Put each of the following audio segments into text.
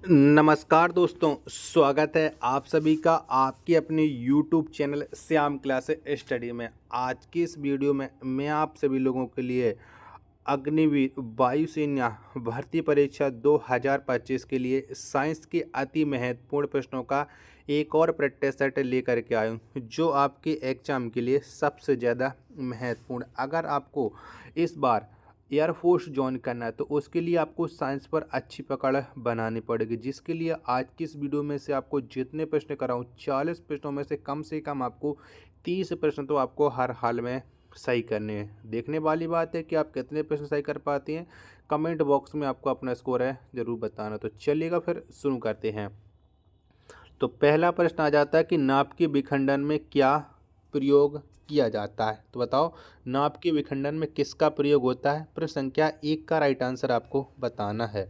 नमस्कार दोस्तों, स्वागत है आप सभी का आपके अपने YouTube channel Shyam class study में। आज की इस वीडियो में मैं आप सभी लोगों के लिए अग्निवीर वायुसेना भर्ती परीक्षा 2025 के लिए साइंस के अति महत्वपूर्ण प्रश्नों का एक और प्रैक्टिस सेट लेकर के आया हूँ, जो आपके एग्जाम के लिए सबसे ज़्यादा महत्वपूर्ण। अगर आपको इस बार एयरफोर्स ज्वाइन करना है तो उसके लिए आपको साइंस पर अच्छी पकड़ बनानी पड़ेगी, जिसके लिए आज की इस वीडियो में से आपको जितने प्रश्न कराऊँ 40 प्रश्नों में से कम आपको 30 प्रश्न तो आपको हर हाल में सही करने हैं। देखने वाली बात है कि आप कितने प्रश्न सही कर पाते हैं। कमेंट बॉक्स में आपको अपना स्कोर है ज़रूर बताना। तो चलिएगा फिर शुरू करते हैं। तो पहला प्रश्न आ जाता है कि नाप के विखंडन में क्या प्रयोग किया जाता है। तो बताओ, नाप के विखंडन में किसका प्रयोग होता है। प्रश्न संख्या 1 का राइट आंसर आपको बताना है।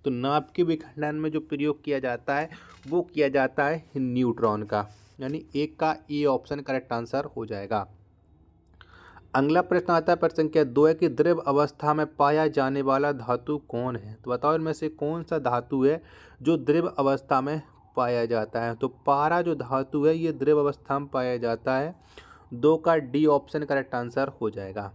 तो नाप के विखंडन में जो प्रयोग किया जाता है वो किया जाता है न्यूट्रॉन का, यानी 1 का ए ऑप्शन करेक्ट आंसर हो जाएगा। अगला प्रश्न आता है प्रश्न संख्या 2 है कि द्रव अवस्था में पाया जाने वाला धातु कौन है। तो बताओ, इनमें से कौन सा धातु है जो द्रव अवस्था में पाया जाता है। तो पारा जो धातु है ये द्रव अवस्था में पाया जाता है। 2 का डी ऑप्शन करेक्ट आंसर हो जाएगा।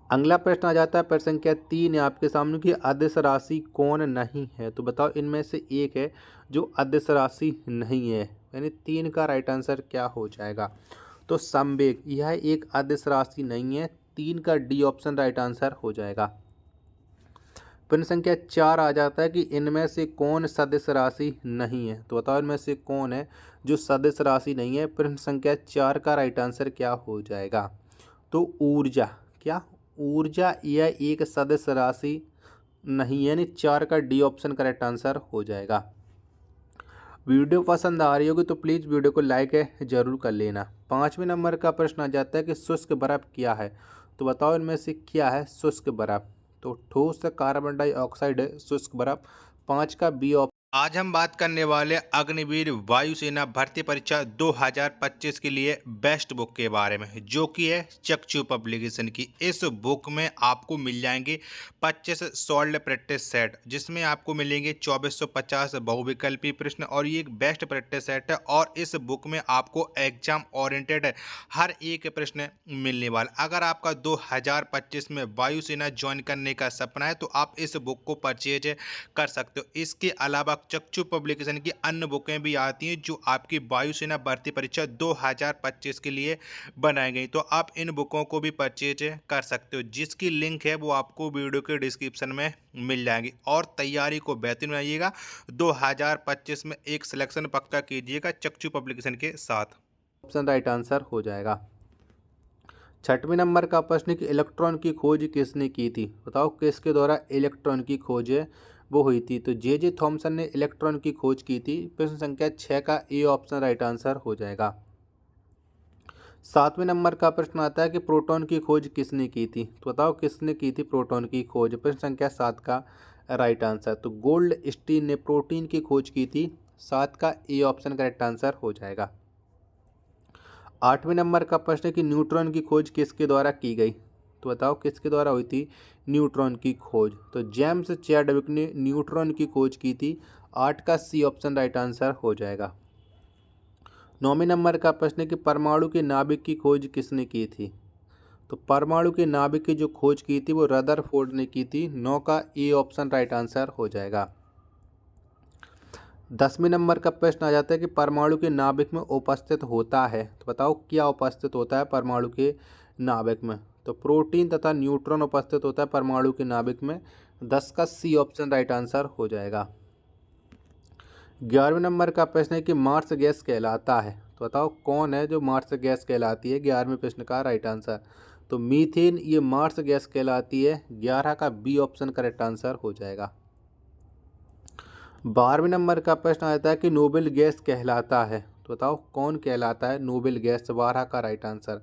अगला प्रश्न आ जाता है प्रश्न संख्या 3 है आपके सामने कि अदिश राशि कौन नहीं है। तो बताओ, इनमें से एक है जो अदिश राशि नहीं है, यानी 3 का राइट आंसर क्या हो जाएगा। तो संवेग यह एक अदिश राशि नहीं है। 3 का डी ऑप्शन राइट आंसर हो जाएगा। प्रश्न संख्या 4 आ जाता है कि इनमें से कौन सदिश राशि नहीं है। तो बताओ, इनमें से कौन है जो सदिश राशि नहीं है। प्रश्न संख्या 4 का राइट आंसर क्या हो जाएगा। तो ऊर्जा, क्या ऊर्जा यह एक सदिश राशि नहीं है, यानी 4 का डी ऑप्शन करेक्ट आंसर हो जाएगा। वीडियो पसंद आ रही होगी तो प्लीज़ वीडियो को लाइक है ज़रूर कर लेना। 5वें नंबर का प्रश्न आ जाता है कि शुष्क बर्फ क्या है। तो बताओ, इनमें से क्या है शुष्क बर्फ। तो ठोस कार्बन डाइऑक्साइड है शुष्क बर्फ। 5 का बी ऑप्शन। आज हम बात करने वाले अग्निवीर वायुसेना भर्ती परीक्षा 2025 के लिए बेस्ट बुक के बारे में, जो कि है चक्षु पब्लिकेशन की। इस बुक में आपको मिल जाएंगे 25 सॉल्व प्रैक्टिस सेट, जिसमें आपको मिलेंगे 2450 बहुविकल्पी प्रश्न, और ये एक बेस्ट प्रैक्टिस सेट है। और इस बुक में आपको एग्जाम ओरिएंटेड हर एक प्रश्न मिलने वाला। अगर आपका 2025 में वायुसेना ज्वाइन करने का सपना है तो आप इस बुक को परचेज कर सकते हो। इसके अलावा चक्षु पब्लिकेशन की अन्य बुकें भी आती हैं जो आपकी वायुसेना भर्ती परीक्षा 2025 के लिए बनाई गई, तो आप इन बुकों को भी परचेज कर सकते हो, जिसकी लिंक है वो आपको वीडियो के डिस्क्रिप्शन में मिल जाएगी। और तैयारी को बेहतरीन बनाइएगा। 2025 में एक सिलेक्शन पक्का कीजिएगा चक्षु पब्लिकेशन के साथ। ऑप्शन राइट आंसर हो जाएगा। 6वें नंबर का प्रश्न कि इलेक्ट्रॉन की खोज किसने की थी। बताओ, किसके द्वारा इलेक्ट्रॉन की खोज वो हुई थी। तो जे थॉमसन ने इलेक्ट्रॉन की खोज की थी। प्रश्न संख्या 6 का ए ऑप्शन राइट आंसर हो जाएगा। 7वें नंबर का प्रश्न आता है कि प्रोटॉन की खोज किसने की थी। तो बताओ, किसने की थी प्रोटॉन की खोज। प्रश्न संख्या 7 का राइट आंसर। तो गोल्ड स्टीन ने प्रोटीन की खोज की थी। 7 का ए ऑप्शन करेक्ट आंसर हो जाएगा। 8वें नंबर का प्रश्न है कि न्यूट्रॉन की खोज किसके द्वारा की गई। तो बताओ, किसके द्वारा हुई थी न्यूट्रॉन की खोज। तो जेम्स चैडविक ने न्यूट्रॉन की खोज की थी। 8 का सी ऑप्शन राइट आंसर हो जाएगा। 9वें नंबर का प्रश्न है कि परमाणु के नाभिक की खोज किसने की थी। तो परमाणु के नाभिक की जो खोज की थी वो रदरफोर्ड ने की थी। 9 का ए ऑप्शन राइट आंसर हो जाएगा। 10वें नंबर का प्रश्न आ जाता है कि परमाणु के नाभिक में उपस्थित होता है। तो बताओ, क्या उपस्थित होता है परमाणु के नाभिक में। तो प्रोटीन तथा न्यूट्रॉन उपस्थित होता है परमाणु के नाभिक में। 10 का सी ऑप्शन राइट आंसर हो जाएगा। 11वें नंबर का प्रश्न है कि मार्स गैस कहलाता है। तो बताओ, कौन है जो मार्स गैस कहलाती है। 11वें प्रश्न का राइट आंसर। तो मीथेन ये मार्स गैस कहलाती है। 11 का बी ऑप्शन करेक्ट आंसर हो जाएगा। 12वें नंबर का प्रश्न आता है कि नोबेल गैस कहलाता है। तो बताओ, कौन कहलाता है नोबेल गैस। 12 का राइट आंसर।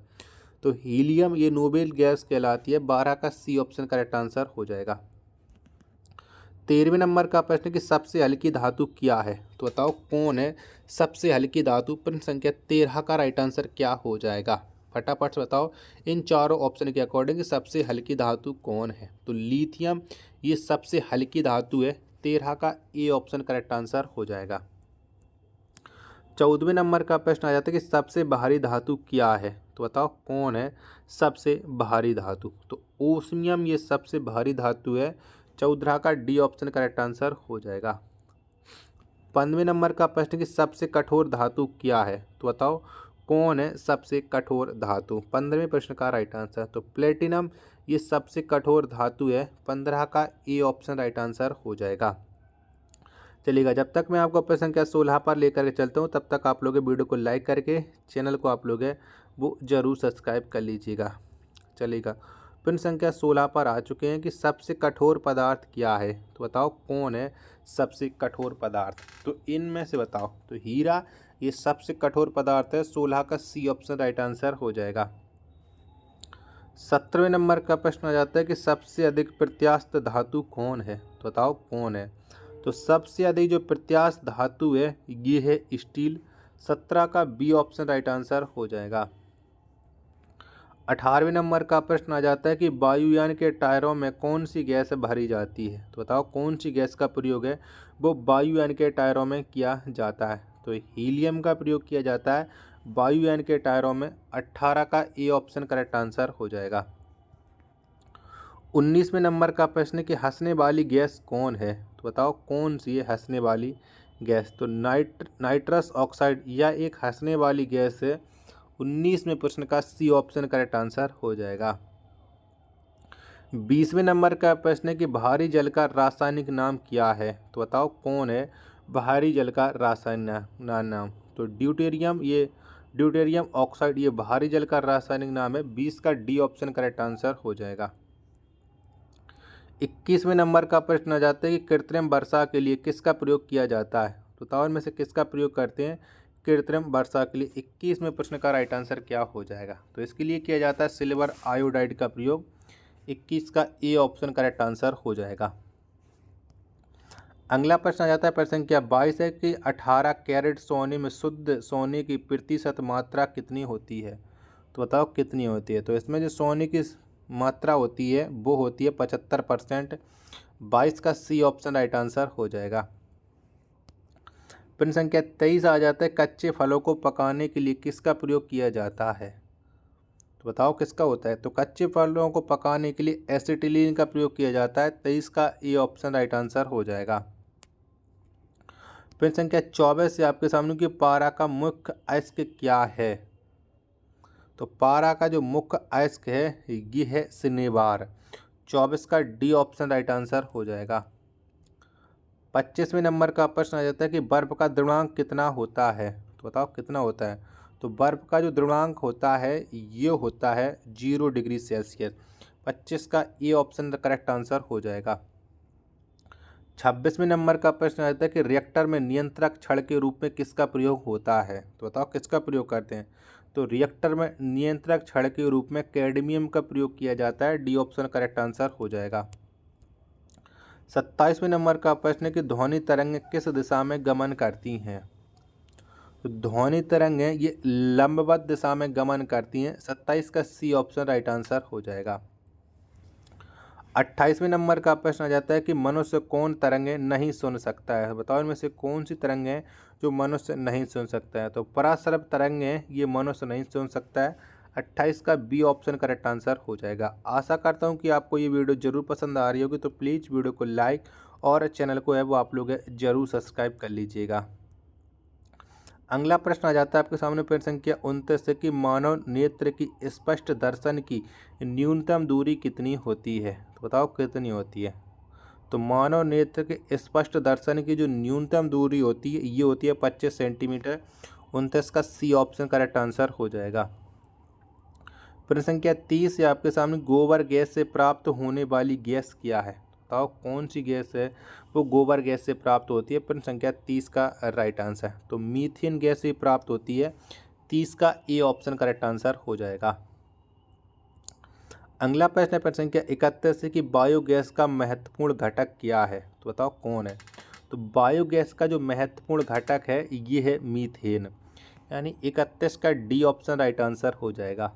तो हीलियम ये नोबेल गैस कहलाती है। 12 का सी ऑप्शन करेक्ट आंसर हो जाएगा। 13वें नंबर का प्रश्न कि सबसे हल्की धातु क्या है। तो बताओ, कौन है सबसे हल्की धातु। प्रश्न संख्या 13 का राइट आंसर क्या हो जाएगा। फटाफट से बताओ, इन चारों ऑप्शन के अकॉर्डिंग सबसे हल्की धातु कौन है। तो लिथियम ये सबसे हल्की धातु है। 13 का ए ऑप्शन करेक्ट आंसर हो जाएगा। 14वें नंबर का प्रश्न आ जाता है कि सबसे भारी धातु क्या है, तो बताओ कौन है सबसे भारी धातु। तो ओस्मियम ये सबसे भारी धातु है। 14 का डी ऑप्शन करेक्ट आंसर हो जाएगा। 15वें नंबर का प्रश्न कि सबसे कठोर धातु क्या है, तो बताओ कौन है सबसे कठोर धातु। 15वें प्रश्न का राइट आंसर तो प्लेटिनम ये सबसे कठोर धातु है। 15 का ए ऑप्शन राइट आंसर हो जाएगा। चलिएगा, जब तक मैं आपको प्रश्न संख्या 16 पर लेकर के चलता हूँ तब तक आप लोग वीडियो को लाइक करके चैनल को आप लोग वो जरूर सब्सक्राइब कर लीजिएगा। चलिएगा, प्रश्न संख्या 16 पर आ चुके हैं कि सबसे कठोर पदार्थ क्या है, तो बताओ कौन है सबसे कठोर पदार्थ। तो इनमें से बताओ, तो हीरा ये सबसे कठोर पदार्थ है। 16 का सी ऑप्शन राइट आंसर हो जाएगा। 17वें नंबर का प्रश्न आ जाता है कि सबसे अधिक प्रत्यास्थ धातु कौन है, तो बताओ कौन है। तो सबसे अधिक जो प्रत्यास्थ धातु है ये है स्टील। 17 का बी ऑप्शन राइट आंसर हो जाएगा। 18वें नंबर का प्रश्न आ जाता है कि वायुयान के टायरों में कौन सी गैस भरी जाती है, तो बताओ कौन सी गैस का प्रयोग है वो वायुयान के टायरों में किया जाता है। तो हीलियम का प्रयोग किया जाता है वायुयान के टायरों में। 18 का ए ऑप्शन करेक्ट आंसर हो जाएगा। 19वें नंबर का प्रश्न कि हंसने वाली गैस कौन है, तो बताओ कौन सी है हंसने वाली गैस। तो नाइट्रस ऑक्साइड या एक हंसने वाली गैस है। 19वें प्रश्न का सी ऑप्शन करेक्ट आंसर हो जाएगा। 20वें नंबर का प्रश्न है कि भारी जल का रासायनिक नाम क्या है, तो बताओ कौन है भारी जल का रासायनिक नाम। तो ड्यूटेरियम ऑक्साइड ये भारी जल का रासायनिक नाम है। 20 का डी ऑप्शन करेक्ट आंसर हो जाएगा। 21वें नंबर का प्रश्न आ जाता है कि कृत्रिम वर्षा के लिए किसका प्रयोग किया जाता है, तो बताओ इनमें से किसका प्रयोग करते हैं कृत्रिम वर्षा के लिए। 21वें प्रश्न का राइट आंसर क्या हो जाएगा, तो इसके लिए किया जाता है सिल्वर आयोडाइड का प्रयोग। 21 का ए ऑप्शन करेक्ट आंसर हो जाएगा। अगला प्रश्न आ जाता है प्रश्न संख्या 22 है कि 18 कैरेट सोने में शुद्ध सोने की प्रतिशत मात्रा कितनी होती है, तो बताओ कितनी होती है। तो इसमें जो सोने की मात्रा होती है वो होती है 75%। 22 का सी ऑप्शन राइट आंसर हो जाएगा। प्रश्न संख्या 23 आ जाता है कच्चे फलों को पकाने के लिए किसका प्रयोग किया जाता है, तो बताओ किसका होता है। तो कच्चे फलों को पकाने के लिए एसिटिलीन का प्रयोग किया जाता है। 23 का ए ऑप्शन राइट आंसर हो जाएगा। प्रश्न संख्या 24 से आपके सामने कि पारा का मुख्य अयस्क क्या है, तो पारा का जो मुख्य अयस्क है ये है सिनेबार। 24 का डी ऑप्शन राइट आंसर हो जाएगा। 25वें नंबर का प्रश्न आ जाता है कि बर्फ का द्रव्यमान कितना होता है, तो बताओ कितना होता है। तो बर्फ का जो द्रव्यमान होता है ये होता है 0 डिग्री सेल्सियस। 25 का ए ऑप्शन करेक्ट आंसर हो जाएगा। 26वें नंबर का प्रश्न आ जाता है कि रिएक्टर में नियंत्रक छड़ के रूप में किसका प्रयोग होता है, तो बताओ किसका प्रयोग करते हैं। तो रिएक्टर में नियंत्रक छड़ के रूप में कैडमियम का प्रयोग किया जाता है। डी ऑप्शन करेक्ट आंसर हो जाएगा। 27वें नंबर का प्रश्न है कि ध्वनि तरंगें किस दिशा में गमन करती हैं, तो ध्वनि तरंगें ये लंबवत दिशा में गमन करती हैं। 27 का सी ऑप्शन राइट आंसर हो जाएगा। 28वें नंबर का प्रश्न आ जाता है कि मनुष्य कौन तरंगें नहीं सुन सकता है, बताओ इनमें से कौन सी तरंगें जो मनुष्य नहीं सुन सकता है। तो पराश्रव तरंगें ये मनुष्य नहीं सुन सकता है। 28 का बी ऑप्शन करेक्ट आंसर हो जाएगा। आशा करता हूँ कि आपको ये वीडियो जरूर पसंद आ रही होगी, तो प्लीज़ वीडियो को लाइक और चैनल को है वो आप लोग जरूर सब्सक्राइब कर लीजिएगा। अगला प्रश्न आ जाता है आपके सामने प्रश्न संख्या 29 से कि मानव नेत्र की स्पष्ट दर्शन की न्यूनतम दूरी कितनी होती है, तो बताओ कितनी होती है। तो मानव नेत्र के स्पष्ट दर्शन की जो न्यूनतम दूरी होती है ये होती है 25 सेंटीमीटर। 29 का सी ऑप्शन करेक्ट आंसर हो जाएगा। प्रश्न संख्या 30 से आपके सामने गोबर गैस से प्राप्त होने वाली गैस क्या है, बताओ कौन सी गैस है वो गोबर गैस से प्राप्त होती है। प्रश्न संख्या 30 का राइट आंसर तो मीथेन गैस से प्राप्त होती है। 30 का ए ऑप्शन करेक्ट आंसर हो जाएगा। अगला प्रश्न है प्रश्न संख्या 31 से कि बायोगैस का महत्वपूर्ण घटक क्या है, तो बताओ कौन है। तो बायोगैस का जो महत्वपूर्ण घटक है ये है मीथेन, यानी 31 का डी ऑप्शन राइट आंसर हो जाएगा।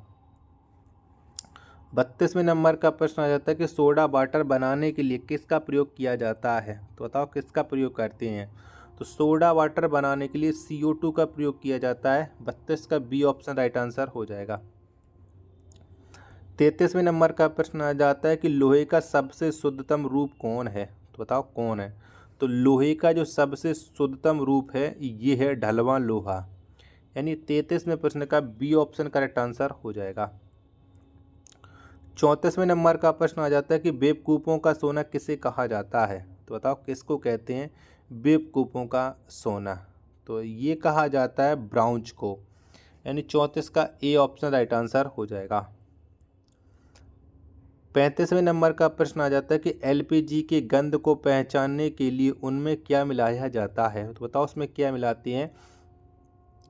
32वें नंबर का प्रश्न आ जाता है कि सोडा वाटर बनाने के लिए किसका प्रयोग किया जाता है। तो बताओ किसका प्रयोग करते हैं। तो सोडा वाटर बनाने के लिए CO2 का प्रयोग किया जाता है। 32 का बी ऑप्शन राइट आंसर हो जाएगा। 33वें नंबर का प्रश्न आ जाता है कि लोहे का सबसे शुद्धतम रूप कौन है। तो बताओ कौन है। तो लोहे का जो सबसे शुद्धतम रूप है ये है ढलवां लोहा, यानी 33वें प्रश्न का बी ऑप्शन करेक्ट आंसर हो जाएगा। 34वें नंबर का प्रश्न आ जाता है कि बेवकूफ़ों का सोना किसे कहा जाता है। तो बताओ किसको कहते हैं बेवकूफ़ों का सोना। तो ये कहा जाता है ब्राउंज को, यानी 34 का ए ऑप्शन राइट आंसर हो जाएगा। 35वें नंबर का प्रश्न आ जाता है कि LPG के गंध को पहचानने के लिए उनमें क्या मिलाया जाता है। तो बताओ उसमें क्या मिलाते हैं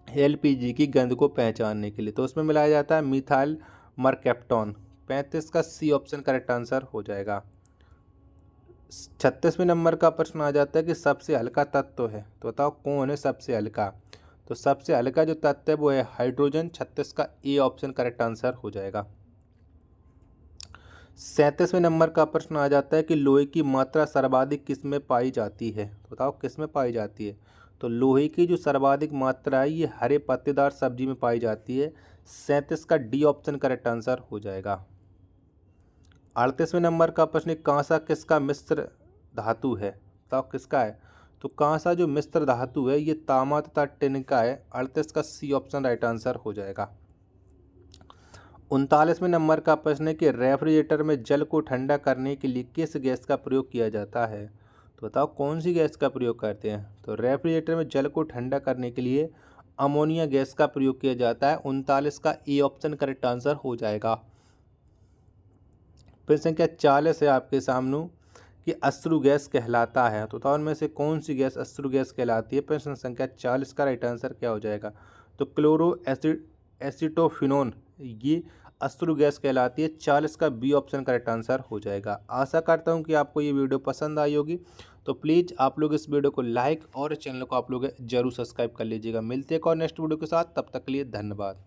LPG की गंध को पहचानने के लिए। तो उसमें मिलाया जाता है मिथाइल मरकैप्टोन। 35 का सी ऑप्शन करेक्ट आंसर हो जाएगा। 36वें नंबर का प्रश्न आ जाता है कि सबसे हल्का तत्व है। तो बताओ कौन है सबसे हल्का। तो सबसे हल्का जो तत्व है वो है हाइड्रोजन। 36 का ए ऑप्शन करेक्ट आंसर हो जाएगा। 37वें नंबर का प्रश्न आ जाता है कि लोहे की मात्रा सर्वाधिक किस में पाई जाती है। तो बताओ किस में पाई जाती है। तो लोहे की जो सर्वाधिक मात्रा है ये हरे पत्तेदार सब्जी में पाई जाती है। 37 का डी ऑप्शन करेक्ट आंसर हो जाएगा। 38वें नंबर का प्रश्न कांसा किसका मिश्र धातु है। बताओ किसका है। तो कांसा जो मिश्र धातु है ये तांबा तथा टिन का है। 38 का सी ऑप्शन राइट आंसर हो जाएगा। 39वें नंबर का प्रश्न है कि रेफ्रिजरेटर में जल को ठंडा करने के लिए किस गैस का प्रयोग किया जाता है। तो बताओ कौन सी गैस का प्रयोग करते हैं। तो रेफ्रिजरेटर में जल को ठंडा करने के लिए अमोनिया गैस का प्रयोग किया जाता है। 39 का ए ऑप्शन करेक्ट आंसर हो जाएगा। प्रश्न संख्या 40 है आपके सामने कि अश्रु गैस कहलाता है। तो बताओ उनमें से कौन सी गैस अश्रु गैस कहलाती है। प्रश्न संख्या 40 का राइट आंसर क्या हो जाएगा। तो क्लोरो एसिटोफिनोन ये अश्रु गैस कहलाती है। 40 का बी ऑप्शन करेक्ट आंसर हो जाएगा। आशा करता हूँ कि आपको ये वीडियो पसंद आई होगी। तो प्लीज़ आप लोग इस वीडियो को लाइक और चैनल को आप लोग जरूर सब्सक्राइब कर लीजिएगा। मिलते हैं एक और नेक्स्ट वीडियो के साथ, तब तक के लिए धन्यवाद।